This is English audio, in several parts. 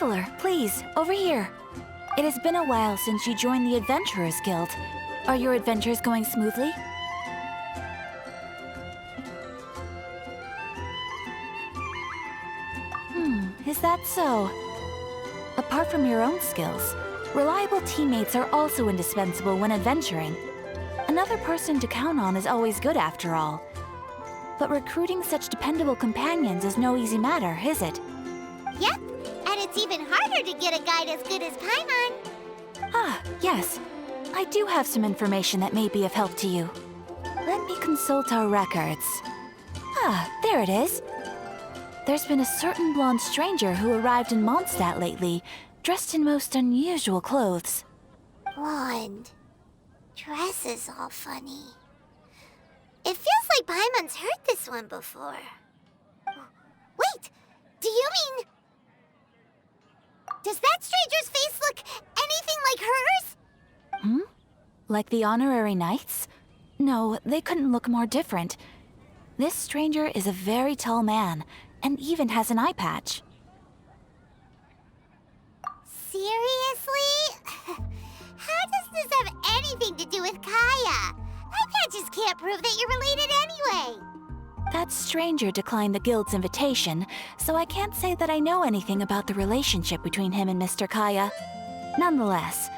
Traveler, please, over here. It has been a while since you joined the Adventurers Guild. Are your adventures going smoothly? Is that so? Apart from your own skills, reliable teammates are also indispensable when adventuring. Another person to count on is always good after all. But recruiting such dependable companions is no easy matter, is it? Yep, and it's even harder to get a guide as good as Paimon. Ah, yes. I do have some information that may be of help to you. Let me consult our records. Ah, there it is. There's been a certain blonde stranger who arrived in Mondstadt lately, dressed in most unusual clothes. Blonde. Dress is all funny. It feels like Paimon's heard this one before. Wait, do you mean... Does that stranger's face look anything like hers? Like the honorary knights? No, they couldn't look more different. This stranger is a very tall man, and even has an eye patch. Seriously? How does this have anything to do with Kaya? Eye patches can't prove that you're related anyway. That stranger declined the guild's invitation, so I can't say that I know anything about the relationship between him and Mr. Kaya. Nonetheless,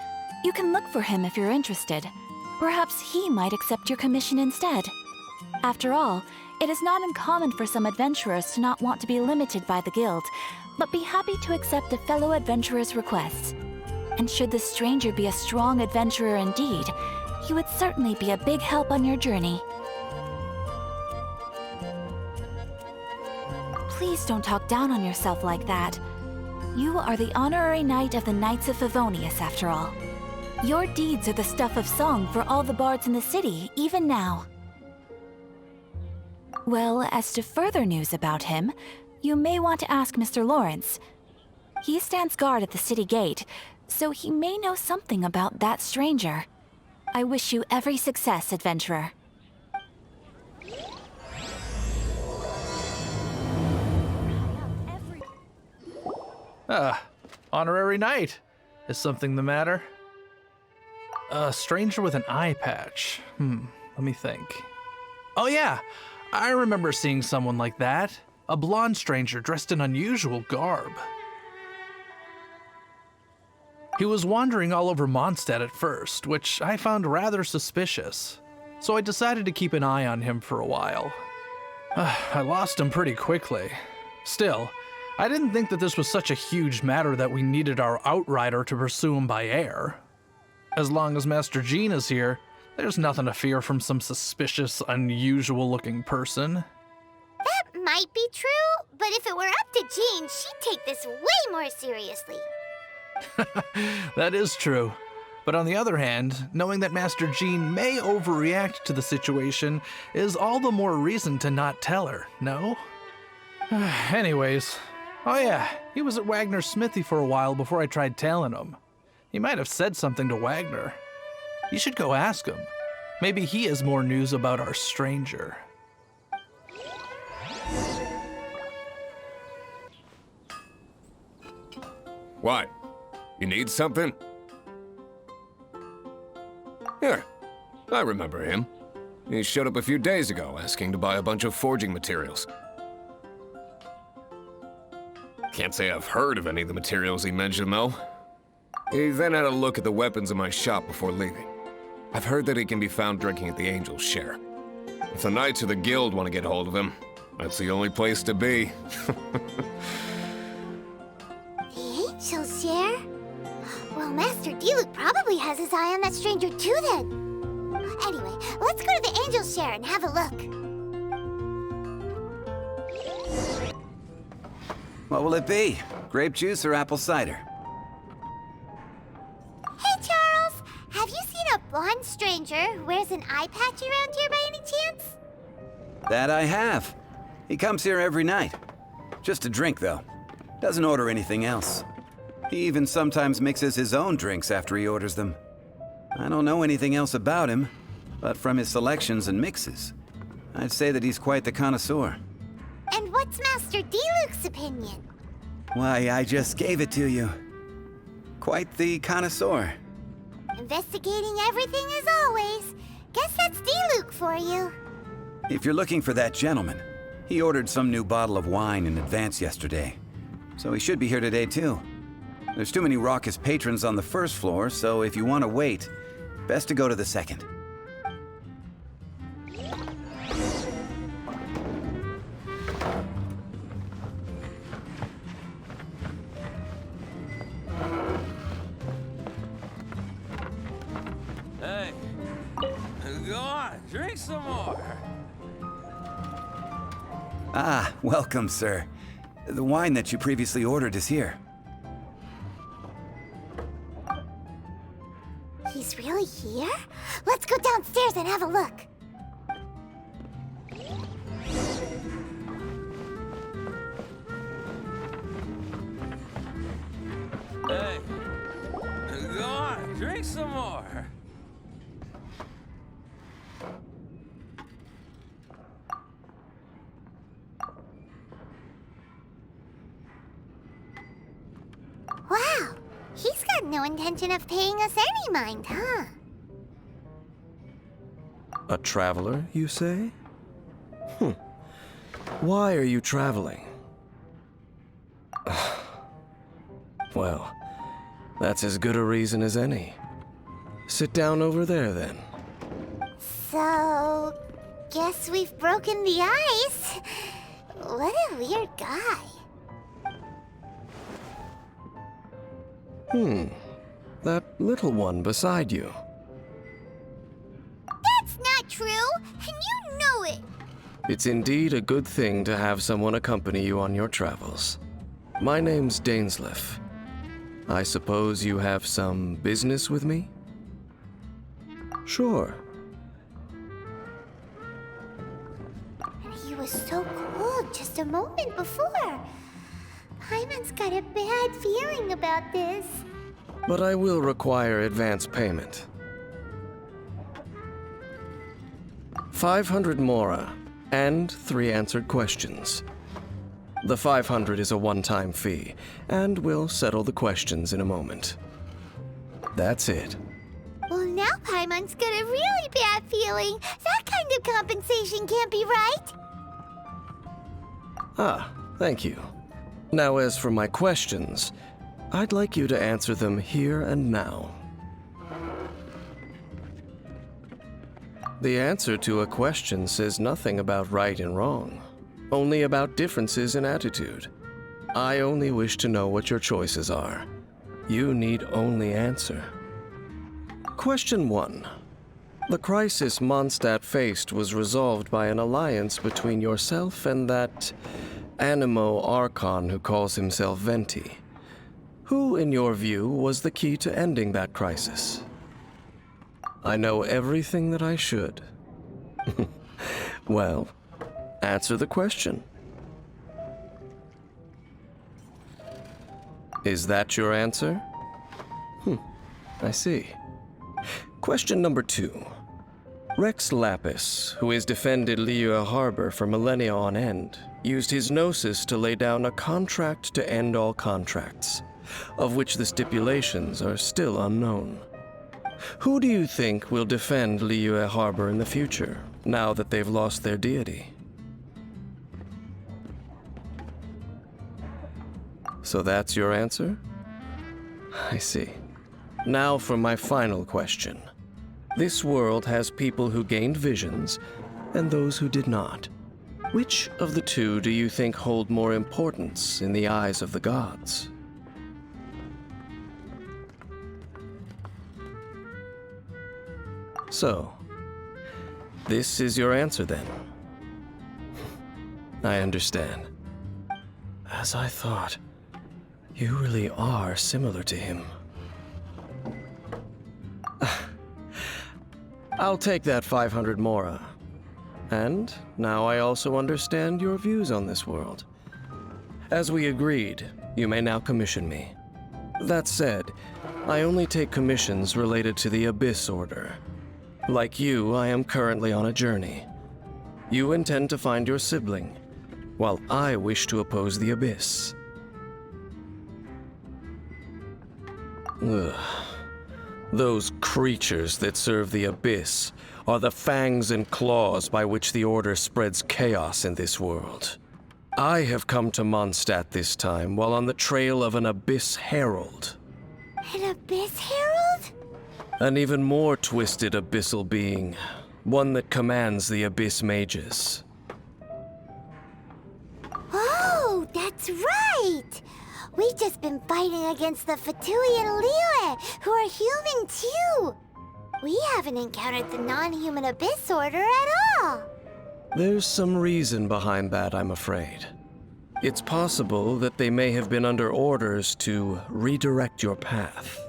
you can look for him if you're interested. Perhaps he might accept your commission instead. After all, it is not uncommon for some adventurers to not want to be limited by the guild, but be happy to accept a fellow adventurer's requests. And should the stranger be a strong adventurer indeed, he would certainly be a big help on your journey. Please don't talk down on yourself like that. You are the honorary knight of the Knights of Favonius, after all. Your deeds are the stuff of song for all the bards in the city, even now. Well, as to further news about him, you may want to ask Mr. Lawrence. He stands guard at the city gate, so he may know something about that stranger. I wish you every success, adventurer. Honorary knight. Is something the matter? A stranger with an eye patch. Let me think. Oh yeah, I remember seeing someone like that. A blonde stranger dressed in unusual garb. He was wandering all over Mondstadt at first, which I found rather suspicious. So I decided to keep an eye on him for a while. I lost him pretty quickly. Still, I didn't think that this was such a huge matter that we needed our outrider to pursue him by air. As long as Master Jean is here, there's nothing to fear from some suspicious, unusual-looking person. That might be true, but if it were up to Jean, she'd take this way more seriously. That is true. But on the other hand, knowing that Master Jean may overreact to the situation is all the more reason to not tell her, no? Anyways, oh yeah, he was at Wagner's smithy for a while before I tried tailing him. He might have said something to Wagner. You should go ask him. Maybe he has more news about our stranger. What? You need something? Here, I remember him. He showed up a few days ago asking to buy a bunch of forging materials. Can't say I've heard of any of the materials he mentioned, though. He then had a look at the weapons in my shop before leaving. I've heard that he can be found drinking at the Angel's Share. If the Knights of the Guild want to get hold of him, that's the only place to be. The Angel's Share? Well, Master Diluc probably has his eye on that stranger too, then. Anyway, let's go to the Angel's Share and have a look. What will it be? Grape juice or apple cider? Hey, Charles! Have you seen a blonde stranger who wears an eye patch around here by any chance? That I have. He comes here every night. Just a drink, though. Doesn't order anything else. He even sometimes mixes his own drinks after he orders them. I don't know anything else about him, but from his selections and mixes, I'd say that he's quite the connoisseur. And what's Master Diluc's opinion? Why, I just gave it to you. Quite the connoisseur. Investigating everything as always. Guess that's D-Luke for you. If you're looking for that gentleman, he ordered some new bottle of wine in advance yesterday. So he should be here today too. There's too many raucous patrons on the first floor, so if you want to wait, best to go to the second. Hey, go on, drink some more. Ah, welcome, sir. The wine that you previously ordered is here. He's really here? Let's go downstairs and have a look. Hey, go on, drink some more. Wow, he's got no intention of paying us any mind, huh? A traveler, you say? Why are you traveling? Well, that's as good a reason as any. Sit down over there, then. So, guess we've broken the ice. What a weird guy. That little one beside you. That's not true, and you know it. It's indeed a good thing to have someone accompany you on your travels. My name's Dainsleif. I suppose you have some business with me? Sure. And he was so cool just a moment before. Paimon's got a bad feeling about this. But I will require advance payment. 500 mora, and 3 answered questions. The 500 is a one-time fee, and we'll settle the questions in a moment. That's it. Well, now Paimon's got a really bad feeling. That kind of compensation can't be right. Ah, thank you. Now, as for my questions, I'd like you to answer them here and now. The answer to a question says nothing about right and wrong, only about differences in attitude. I only wish to know what your choices are. You need only answer. Question 1. The crisis Mondstadt faced was resolved by an alliance between yourself and that Animo Archon who calls himself Venti. Who, in your view, was the key to ending that crisis? I know everything that I should. Well, answer the question. Is that your answer? I see. Question number 2. Rex Lapis, who has defended Liyue Harbor for millennia on end, used his gnosis to lay down a contract to end all contracts, of which the stipulations are still unknown. Who do you think will defend Liyue Harbor in the future, now that they've lost their deity? So that's your answer? I see. Now for my final question. This world has people who gained visions, and those who did not. Which of the two do you think hold more importance in the eyes of the gods? So, this is your answer then? I understand. As I thought, you really are similar to him. I'll take that 500 mora. And now I also understand your views on this world. As we agreed, you may now commission me. That said, I only take commissions related to the Abyss Order. Like you, I am currently on a journey. You intend to find your sibling, while I wish to oppose the Abyss. Ugh. Those creatures that serve the Abyss are the fangs and claws by which the Order spreads chaos in this world. I have come to Mondstadt this time while on the trail of an Abyss Herald. An Abyss Herald? An even more twisted abyssal being, one that commands the Abyss mages. Oh, that's right! We've just been fighting against the Fatui and Liyue, who are human too! We haven't encountered the non-human Abyss Order at all! There's some reason behind that, I'm afraid. It's possible that they may have been under orders to redirect your path.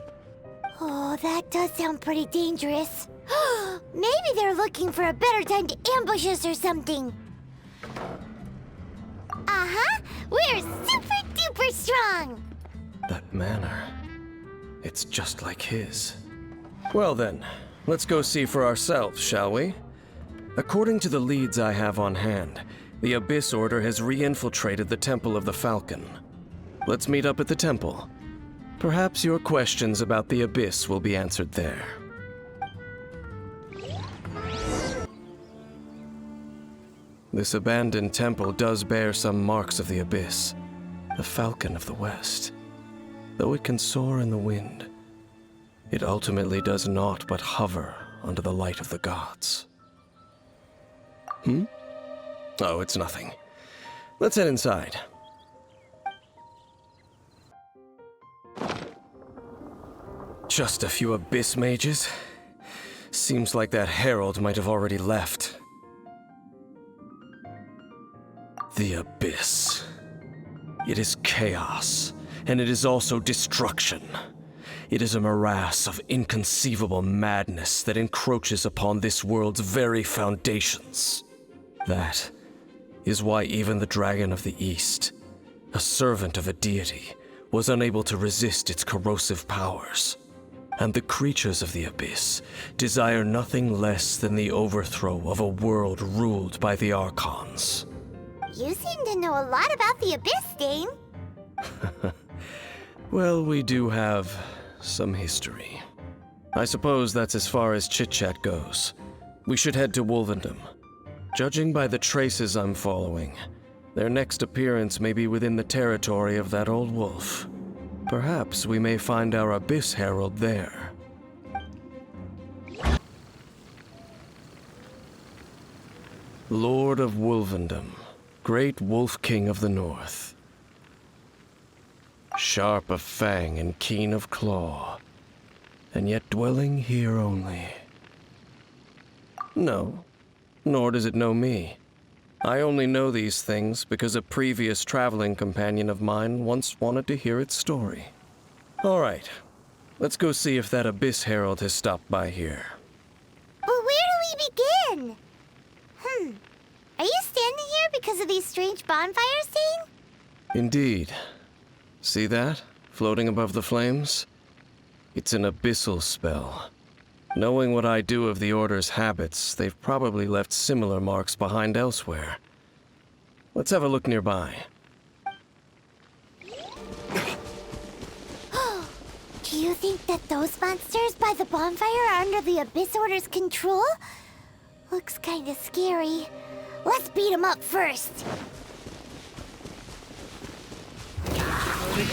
Oh, that does sound pretty dangerous. Maybe they're looking for a better time to ambush us or something. Uh-huh! We're super duper strong! That manner, it's just like his. Well then, let's go see for ourselves, shall we? According to the leads I have on hand, the Abyss Order has re-infiltrated the Temple of the Falcon. Let's meet up at the temple. Perhaps your questions about the Abyss will be answered there. This abandoned temple does bear some marks of the Abyss, the Falcon of the West. Though it can soar in the wind, it ultimately does naught but hover under the light of the gods. Oh, it's nothing. Let's head inside. Just a few Abyss mages? Seems like that herald might have already left. The Abyss. It is chaos, and it is also destruction. It is a morass of inconceivable madness that encroaches upon this world's very foundations. That is why even the Dragon of the East, a servant of a deity, was unable to resist its corrosive powers. And the creatures of the Abyss desire nothing less than the overthrow of a world ruled by the Archons. You seem to know a lot about the Abyss, Dain. Well, we do have some history. I suppose that's as far as chit-chat goes. We should head to Wolvendom. Judging by the traces I'm following, their next appearance may be within the territory of that old wolf. Perhaps we may find our Abyss Herald there. Lord of Wolvendom, great Wolf King of the North. Sharp of fang and keen of claw, and yet dwelling here only. No, nor does it know me. I only know these things because a previous traveling companion of mine once wanted to hear its story. All right, let's go see if that Abyss Herald has stopped by here. But where do we begin? Are you standing here because of these strange bonfires, Dain? Indeed. See that, floating above the flames? It's an abyssal spell. Knowing what I do of the Order's habits, they've probably left similar marks behind elsewhere. Let's have a look nearby. Do you think that those monsters by the bonfire are under the Abyss Order's control? Looks kinda scary. Let's beat them up first.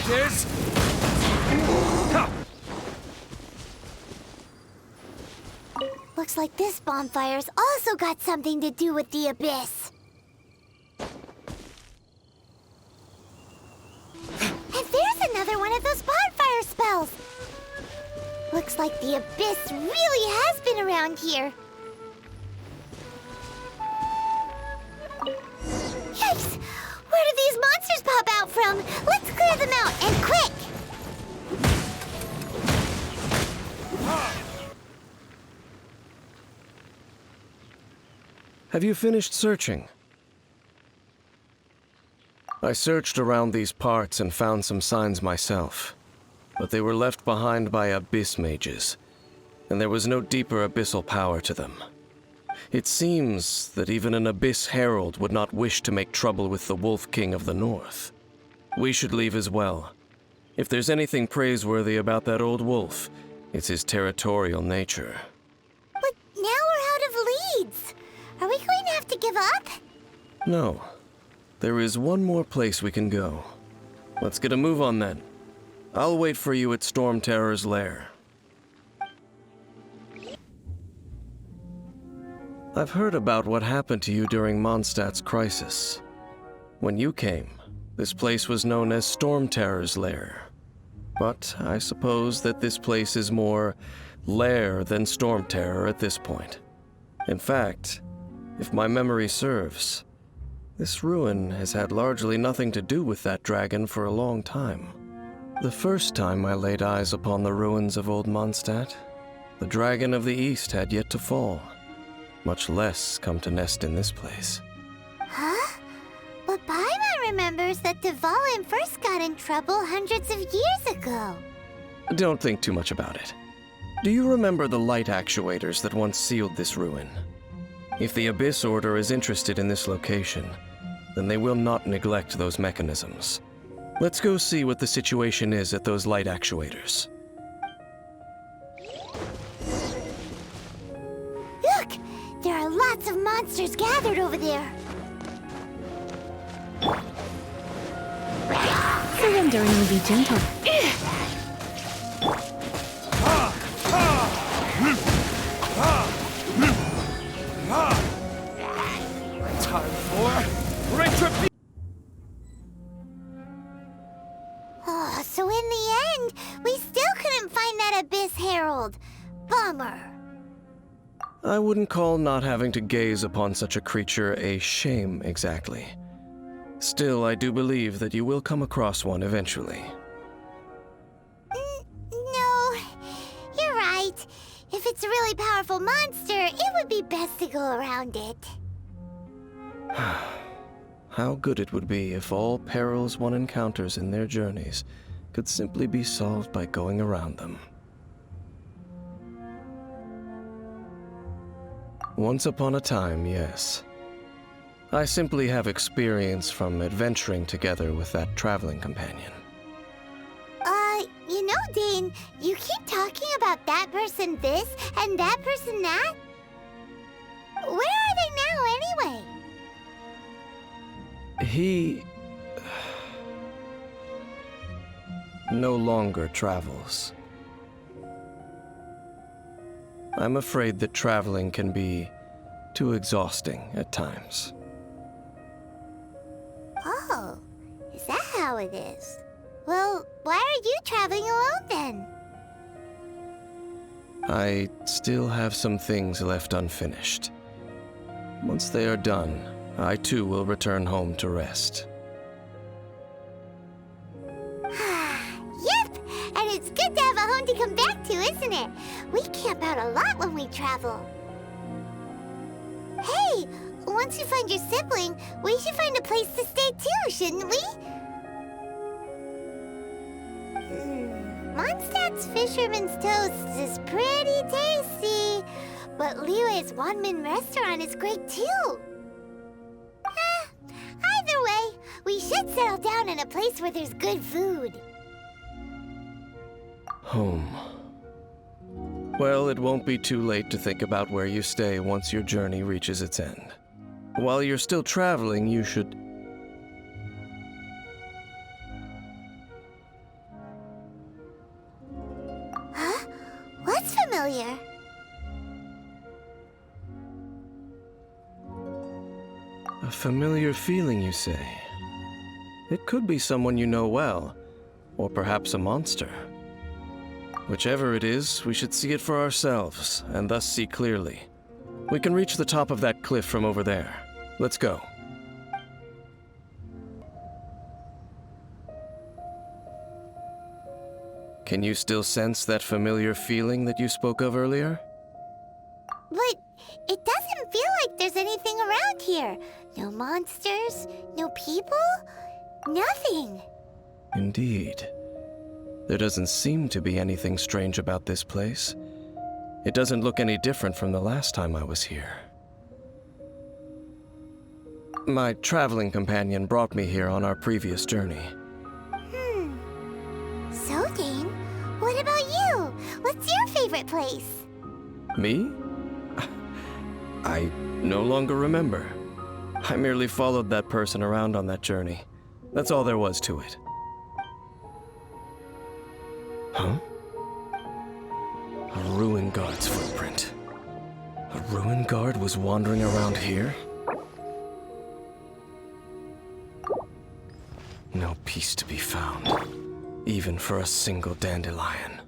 There's... Looks like this bonfire's also got something to do with the Abyss. And there's another one of those bonfire spells. Looks like the Abyss really has been around here. Yikes! Where did these monsters pop out from? Let's clear them out, and quick! Have you finished searching? I searched around these parts and found some signs myself, but they were left behind by Abyss mages, and there was no deeper abyssal power to them. It seems that even an Abyss Herald would not wish to make trouble with the Wolf King of the North. We should leave as well. If there's anything praiseworthy about that old wolf, it's his territorial nature. But now we're out of leads. Are we going to have to give up? No. There is one more place we can go. Let's get a move on then. I'll wait for you at Storm Terror's lair. I've heard about what happened to you during Mondstadt's crisis. When you came, this place was known as Storm Terror's lair. But I suppose that this place is more lair than Storm Terror at this point. In fact, if my memory serves, this ruin has had largely nothing to do with that dragon for a long time. The first time I laid eyes upon the ruins of Old Mondstadt, the dragon of the East had yet to fall, much less come to nest in this place. Huh? But Paimon remembers that Dvalin first got in trouble hundreds of years ago. Don't think too much about it. Do you remember the light actuators that once sealed this ruin? If the Abyss Order is interested in this location, then they will not neglect those mechanisms. Let's go see what the situation is at those light actuators. Look! There are lots of monsters gathered over there. Surrender and you'll be gentle. Time for retribution. Oh, so in the end, we still couldn't find that Abyss Herald. Bummer. I wouldn't call not having to gaze upon such a creature a shame exactly. Still, I do believe that you will come across one eventually. No, you're right. If it's a really powerful monster, it would be best to go around it. How good it would be if all perils one encounters in their journeys could simply be solved by going around them. Once upon a time, yes. I simply have experience from adventuring together with that traveling companion. You know, Dain, you keep talking about that person this and that person that. Where are they now, anyway? He no longer travels. I'm afraid that traveling can be too exhausting at times. Oh, is that how it is? Well, why are you traveling alone then? I still have some things left unfinished. Once they are done, I too will return home to rest. Yep, and it's good to have a home to come back to, isn't it? We camp out a lot when we travel. Hey, once you find your sibling, we should find a place to stay too, shouldn't we? Mondstadt's Fisherman's Toast is pretty tasty, but Liyue's one-man restaurant is great too. Either way, we should settle down in a place where there's good food. Home. Well, it won't be too late to think about where you stay once your journey reaches its end. While you're still traveling, you should... Huh? What's familiar? A familiar feeling, you say? It could be someone you know well, or perhaps a monster. Whichever it is, we should see it for ourselves, and thus see clearly. We can reach the top of that cliff from over there. Let's go. Can you still sense that familiar feeling that you spoke of earlier? But it doesn't feel like there's anything around here. No monsters, no people, nothing. Indeed. There doesn't seem to be anything strange about this place. It doesn't look any different from the last time I was here. My traveling companion brought me here on our previous journey. favorite place? Me? I no longer remember. I merely followed that person around on that journey. That's all there was to it. Huh? A ruin guard's footprint. A ruin guard was wandering around here? No peace to be found, even for a single dandelion.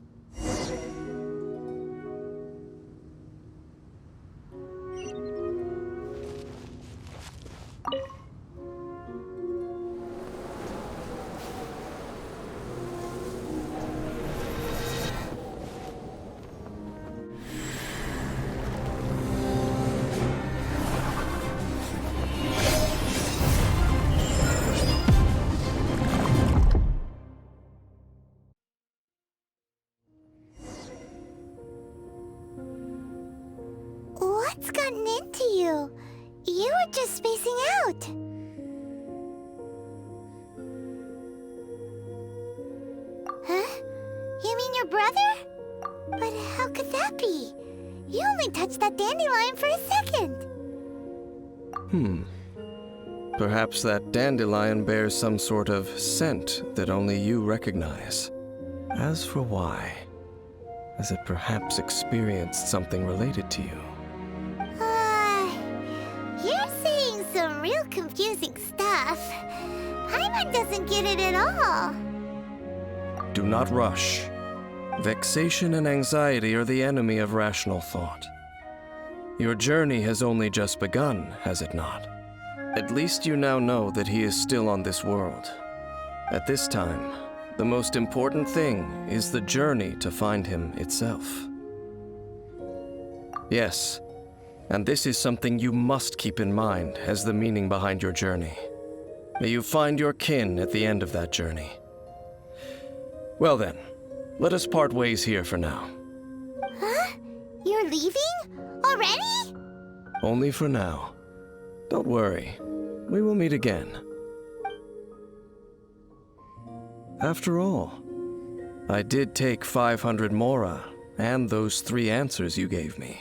What's gotten into you? You were just spacing out. Huh? You mean your brother? But how could that be? You only touched that dandelion for a second. Perhaps that dandelion bears some sort of scent that only you recognize. As for why, has it perhaps experienced something related to you? You're saying some real confusing stuff. Paimon doesn't get it at all. Do not rush. Vexation and anxiety are the enemy of rational thought. Your journey has only just begun, has it not? At least you now know that he is still on this world. At this time, the most important thing is the journey to find him itself. Yes, and this is something you must keep in mind as the meaning behind your journey. May you find your kin at the end of that journey. Well then, let us part ways here for now. Huh? You're leaving? Already? Only for now. Don't worry, we will meet again. After all, I did take 500 mora and those 3 answers you gave me.